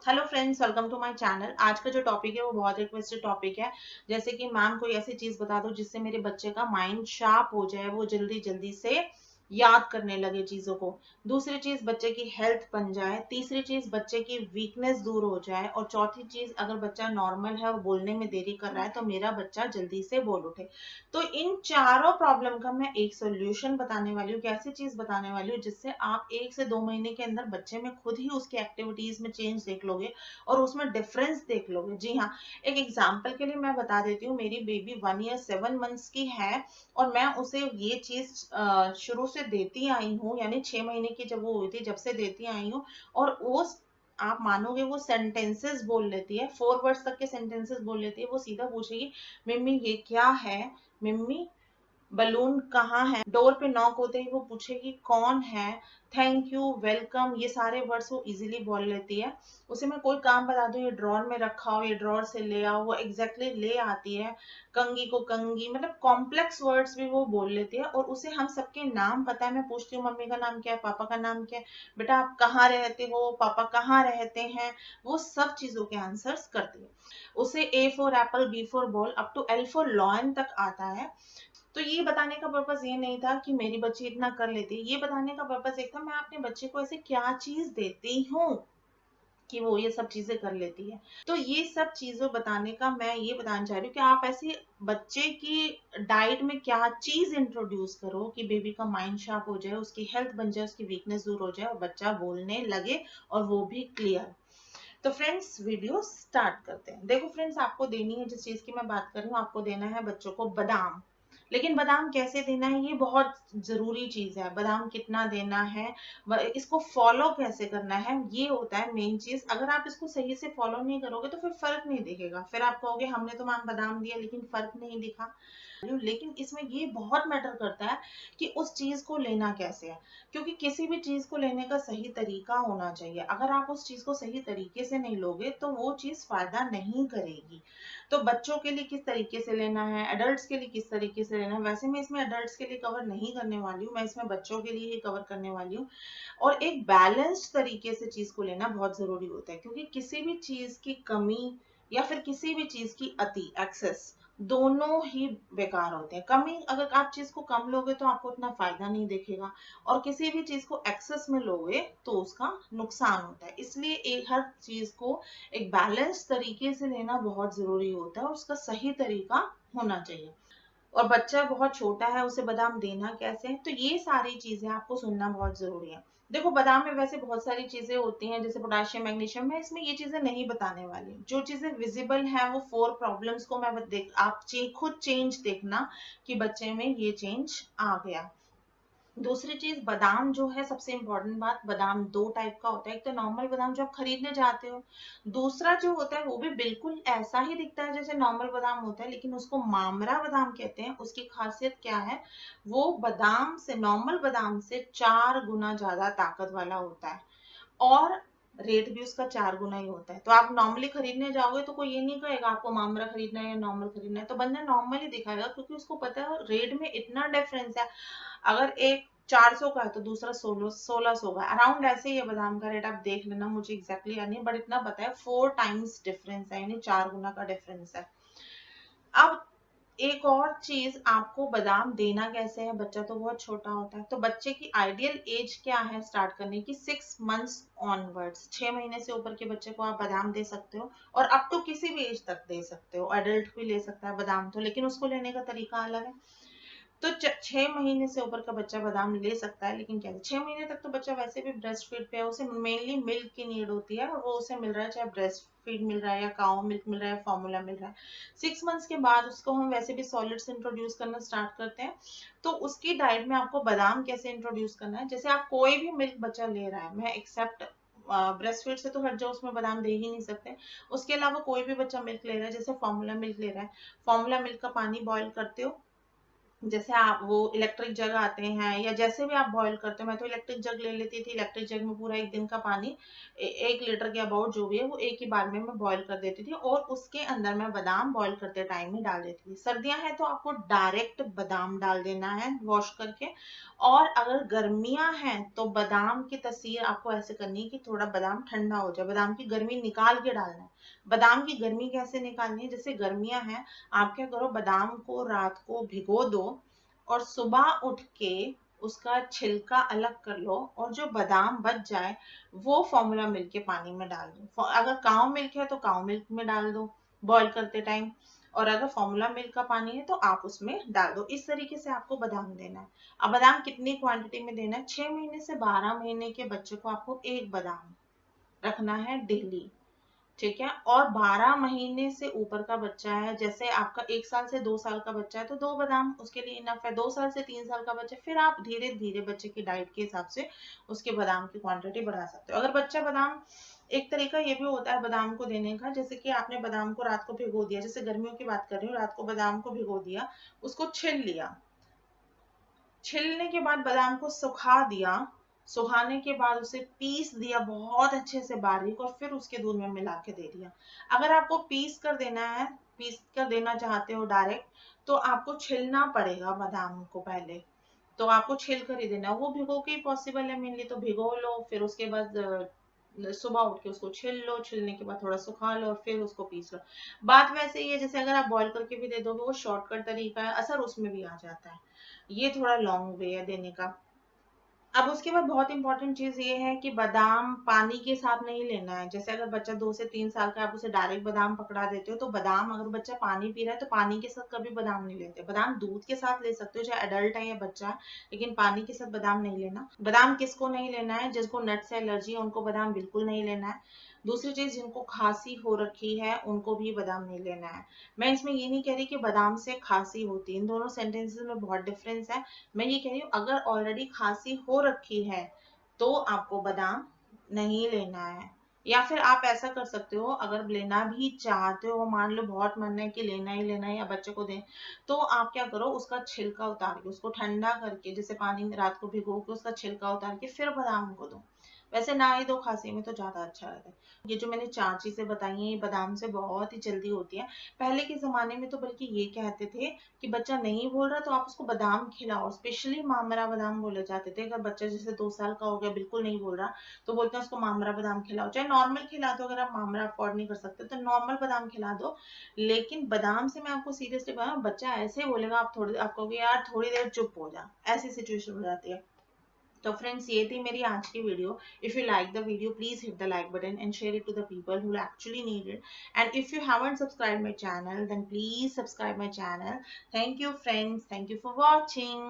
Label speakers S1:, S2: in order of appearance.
S1: Hello friends, welcome to my channel. आज का जो टॉपिक है वो बहुत रिक्वेस्टेड टॉपिक है। जैसे कि मैम कोई ऐसी चीज बता दो जिससे मेरे बच्चे का माइंड शार्प हो जाए, वो जल्दी जल्दी से याद करने लगे चीजों को। दूसरी चीज बच्चे की हेल्थ बन जाए। तीसरी चीज बच्चे की वीकनेस दूर हो जाए। और चौथी चीज, अगर बच्चा नॉर्मल है और बोलने में देरी कर रहा है तो मेरा बच्चा जल्दी से बोल उठे। तो इन चारों प्रॉब्लम का मैं एक सोल्यूशन बताने वाली हूँ, कैसी चीज बताने वाली हूँ जिससे आप 1 से 2 महीने के अंदर बच्चे में खुद ही उसकी एक्टिविटीज में चेंज देख लोगे और उसमें डिफरेंस देख लोगे। जी हाँ, एक एग्जाम्पल के लिए मैं बता देती हूँ। मेरी बेबी 1 ईयर 7 मंथ्स की है और मैं उसे ये चीज शुरू से देती आई हूँ, यानी 6 महीने की जब वो हुई थी जब से देती आई हूँ। और वो आप मानोगे वो सेंटेंसेस बोल लेती है, 4 वर्ड्स तक के सेंटेंसेस बोल लेती है। वो सीधा पूछेगी, मम्मी ये क्या है, मम्मी बलून कहाँ है, डोर पे नॉक होते ही वो पूछेगी कौन है, थैंक यू, वेलकम, ये सारे वर्ड्स वो इजीली बोल लेती है। उसे मैं कोई काम बता दूं, ये ड्रॉर में रखा हो, ये ड्रॉर से ले आओ, वो एग्जैक्टली ले आती है। कंगी को कंगी, मतलब कॉम्प्लेक्स वर्ड्स भी वो बोल लेती है। और उसे हम सबके नाम पता है। मैं पूछती हूँ मम्मी का नाम क्या है, पापा का नाम क्या है, बेटा आप कहाँ रहते हो, पापा कहाँ रहते हैं, वो सब चीजों के आंसर्स करती है। उसे A for apple, B for ball, up to L for lion तक आता है। तो ये बताने का पर्पस ये नहीं था कि मेरी बच्ची इतना कर लेती है, ये बताने का पर्पस एक था, मैं अपने बच्चे को ऐसे क्या चीज देती हूँ कि वो ये सब चीजें कर लेती है। तो ये सब चीजों बताने का मैं ये बताना चाह रही हूँ कि आप ऐसे बच्चे की डाइट में क्या चीज इंट्रोड्यूस करो कि बेबी का माइंड शार्प हो जाए, उसकी हेल्थ बन जाए, उसकी वीकनेस दूर हो जाए और बच्चा बोलने लगे, और वो भी क्लियर। तो फ्रेंड्स, वीडियो स्टार्ट करते हैं। देखो फ्रेंड्स, आपको देनी है, जिस चीज की मैं बात कर रही हूँ, आपको देना है बच्चों को बादाम। लेकिन बादाम कैसे देना है ये बहुत जरूरी चीज है। बादाम कितना देना है, इसको फॉलो कैसे करना है, ये होता है मेन चीज। अगर आप इसको सही से फॉलो नहीं करोगे तो फिर फर्क नहीं दिखेगा। फिर आप कहोगे हमने तो मैम बादाम दिया लेकिन फर्क नहीं दिखा। लेकिन इसमें ये बहुत मैटर करता है कि उस चीज को लेना कैसे है। क्योंकि किसी भी चीज को लेने का सही तरीका होना चाहिए। अगर आप उस चीज को सही तरीके से नहीं लोगे तो वो चीज फायदा नहीं करेगी। तो बच्चों के लिए किस तरीके से लेना है, एडल्ट्स के लिए किस तरीके से लेना है, वैसे मैं इसमें एडल्ट्स के लिए कवर नहीं करने वाली हूँ, मैं इसमें बच्चों के लिए ही कवर करने वाली हूँ। और एक बैलेंस्ड तरीके से चीज को लेना बहुत जरूरी होता है, क्योंकि किसी भी चीज की कमी या फिर किसी भी चीज की अति, एक्सेस, दोनों ही बेकार होते हैं। कमी, अगर आप चीज को कम लोगे तो आपको उतना फायदा नहीं दिखेगा, और किसी भी चीज को एक्सेस में लोगे तो उसका नुकसान होता है। इसलिए एक हर चीज को एक बैलेंस तरीके से लेना बहुत जरूरी होता है, और उसका सही तरीका होना चाहिए। और बच्चा बहुत छोटा है, उसे बादाम देना कैसे है, तो ये सारी चीजें आपको सुनना बहुत जरूरी है। देखो, बादाम में वैसे बहुत सारी चीजें होती हैं, जैसे पोटाशियम, मैग्नीशियम। मैं इसमें ये चीजें नहीं बताने वाली हूँ। जो चीजें विजिबल है वो 4 प्रॉब्लम्स को मैं देख, आप खुद चेंज देखना कि बच्चे में ये चेंज आ गया। दूसरी चीज, बादाम जो है, सबसे इंपॉर्टेंट बात, बादाम 2 टाइप का होता है। एक तो नॉर्मल बादाम जो आप खरीदने जाते हो, दूसरा जो होता है वो भी बिल्कुल ऐसा ही दिखता है जैसे नॉर्मल बादाम होता है, लेकिन उसको मामरा बादाम कहते हैं। उसकी खासियत क्या है, वो बादाम से, नॉर्मल बादाम से 4 गुना ज्यादा ताकत वाला होता है, और रेट भी उसका 4 गुना ही होता है। तो आप नॉर्मली खरीदने जाओगे तो कोई ये नहीं कहेगा आपको मामरा खरीदना है या नॉर्मल खरीदना है, तो बंदा नॉर्मल ही दिखाएगा, क्योंकि उसको पता है रेट में इतना डिफरेंस है। अगर एक 400 का है तो दूसरा 1600 का, अराउंड ऐसे ही है। बादाम का रेट आप देख लेना, मुझे एग्जैक्टली याद नहीं, बट इतना पता है 4 टाइम्स डिफरेंस है, यानी 4 गुना का डिफरेंस है। अब एक और चीज, आपको बादाम देना कैसे है, बच्चा तो बहुत छोटा होता है, तो बच्चे की आइडियल एज क्या है स्टार्ट करने की, 6 मंथ्स ऑनवर्ड्स। 6 महीने से ऊपर के बच्चे को आप बादाम दे सकते हो, और अप टू किसी भी एज तक दे सकते हो। एडल्ट भी ले सकता है बादाम तो, लेकिन उसको लेने का तरीका अलग है। तो 6 महीने से ऊपर का बच्चा बादाम ले सकता है, लेकिन क्या है, 6 महीने तक तो बच्चा वैसे भी ब्रेस्ट फीड पे है, उसे मेनली मिल्क की नीड होती है, और वो उसे मिल रहा है, चाहे ब्रेस्ट फीड मिल रहा है या काउ मिल्क मिल रहा है, फॉर्मूला मिल रहा है। 6 मंथ्स के बाद उसको हम वैसे भी सॉलिड्स इंट्रोड्यूस करना स्टार्ट करते हैं। तो उसकी डाइट में आपको बादाम कैसे इंट्रोड्यूस करना है, जैसे आप कोई भी मिल्क बच्चा ले रहा है, मैं एक्सेप्ट ब्रेस्ट फीड से तो हट जाओ, उसमें बादाम दे ही नहीं सकते। उसके अलावा कोई भी बच्चा मिल्क ले रहा है, जैसे फॉर्मूला मिल्क ले रहा है, फॉर्मूला मिल्क का पानी बॉईल करते हो, जैसे आप वो इलेक्ट्रिक जग आते हैं या जैसे भी आप बॉईल करते हो, मैं तो इलेक्ट्रिक जग ले लेती थी। इलेक्ट्रिक जग में पूरा एक दिन का पानी 1 लीटर के अबाउट जो भी है वो एक ही बार में मैं बॉईल कर देती थी, और उसके अंदर मैं बादाम बॉईल करते टाइम ही डाल देती थी। सर्दियां हैं तो आपको डायरेक्ट बादाम डाल देना है वॉश करके। और अगर गर्मियां हैं तो बादाम की तसीर आपको ऐसे करनी है कि थोड़ा बादाम ठंडा हो जाए, बादाम की गर्मी निकाल के डालना है। बादाम की गर्मी कैसे निकालनी है, जैसे गर्मियां हैं, आप क्या करो, बादाम को रात को भिगो दो और सुबह उठ के उसका छिलका अलग कर लो, और जो बादाम बच जाए वो फॉर्मूला मिल्क के पानी में डाल दो। अगर काउ मिल्क है तो काउ मिल्क में डाल दो बॉईल करते टाइम, और अगर फॉर्मूला मिल्क का पानी है तो आप उसमें डाल दो। इस तरीके से आपको बादाम देना है। अब बादाम कितनी क्वांटिटी में देना है, 6 महीने से 12 महीने के बच्चे को आपको एक बादाम रखना है डेली। ठीक है, और 12 महीने से ऊपर का बच्चा है, जैसे आपका 1 साल से 2 साल का बच्चा है तो 2 बादाम उसके लिए इनफ है। 2 साल से 3 साल का बच्चा, फिर आप धीरे धीरे बच्चे की डाइट के हिसाब से उसके बादाम की क्वांटिटी बढ़ा सकते हो। अगर बच्चा बादाम, एक तरीका ये भी होता है बादाम को देने का, जैसे कि आपने बादाम को रात को भिगो दिया, जैसे गर्मियों की बात कर रही हूँ, रात को बादाम को भिगो दिया, उसको छिल लिया, छिलने के बाद बादाम को सुखा दिया, सुखाने के बाद उसे पीस दिया बहुत अच्छे से बारीक, और फिर उसके दूध में मिला के दे दिया। अगर आपको पीस कर देना है, पीस कर देना चाहते हो डायरेक्ट, तो आपको छिलना पड़ेगा बादाम को पहले। तो आपको छिल कर ही देना, वो भिगो के ही पॉसिबल है मेनली, तो भिगो लो, फिर उसके बाद सुबह उठ के उसको छिल लो, छिलने के बाद थोड़ा सुखा लो और फिर उसको पीस लो। बात वैसे ही है जैसे अगर आप बॉईल करके भी दे दोगे, वो शॉर्टकट तरीका है, असर उसमें भी आ जाता है। ये थोड़ा लॉन्ग वे है देने का। अब उसके बाद बहुत इंपॉर्टेंट चीज ये है कि बादाम पानी के साथ नहीं लेना है। जैसे अगर बच्चा 2 से 3 साल का, आप उसे डायरेक्ट बादाम पकड़ा देते हो, तो बादाम, अगर बच्चा पानी पी रहा है तो पानी के साथ कभी बादाम नहीं लेते। बादाम दूध के साथ ले सकते हो, चाहे अडल्ट है या बच्चा है, लेकिन पानी के साथ बादाम नहीं लेना। बादाम किसको नहीं लेना है, जिसको नट से एलर्जी है उनको बादाम बिल्कुल नहीं लेना है। दूसरी चीज, जिनको खांसी हो रखी है उनको भी बादाम नहीं लेना है। मैं इसमें ये नहीं कह रही कि बादाम से खांसी होती है, इन दोनों सेंटेंसेस में बहुत डिफरेंस है। मैं ये कह रही हूँ अगर ऑलरेडी खांसी हो रखी है तो आपको बादाम नहीं लेना है। या फिर आप ऐसा कर सकते हो, अगर लेना भी चाहते हो, मान लो बहुत मन है कि लेना ही लेना है या बच्चे को दें, तो आप क्या करो, उसका छिलका उतार के उसको ठंडा करके, जैसे पानी में रात को भिगो के उसका छिलका उतार के फिर बादाम को दो। वैसे ना ही दो खांसी में तो ज्यादा अच्छा रहता है। ये जो मैंने 4 चीजें बताई हैं, ये बादाम से बहुत ही जल्दी होती है। पहले के जमाने में तो बल्कि ये कहते थे कि बच्चा नहीं बोल रहा तो आप उसको बादाम खिलाओ, स्पेशली मामरा बादाम बोले जाते थे। अगर बच्चा जैसे 2 साल का हो गया बिल्कुल नहीं बोल रहा, तो बोलते हैं उसको मामरा बादाम खिलाओ, चाहे नॉर्मल खिला दो, अगर आप मामरा अफोर्ड नहीं कर सकते तो नॉर्मल बादाम खिला दो। लेकिन बादाम से मैं आपको सीरियसली बता, बच्चा ऐसे बोलेगा, आप थोड़ी, आप कहोगे यार थोड़ी देर चुप हो जा, ऐसी सिचुएशन हो जाती है। तो फ्रेंड्स, ये थी मेरी आज की video. If you like the video, please hit the like button and share it to the people who actually need it. And if you haven't subscribed my channel, then please subscribe my channel. Thank you friends, thank you for watching.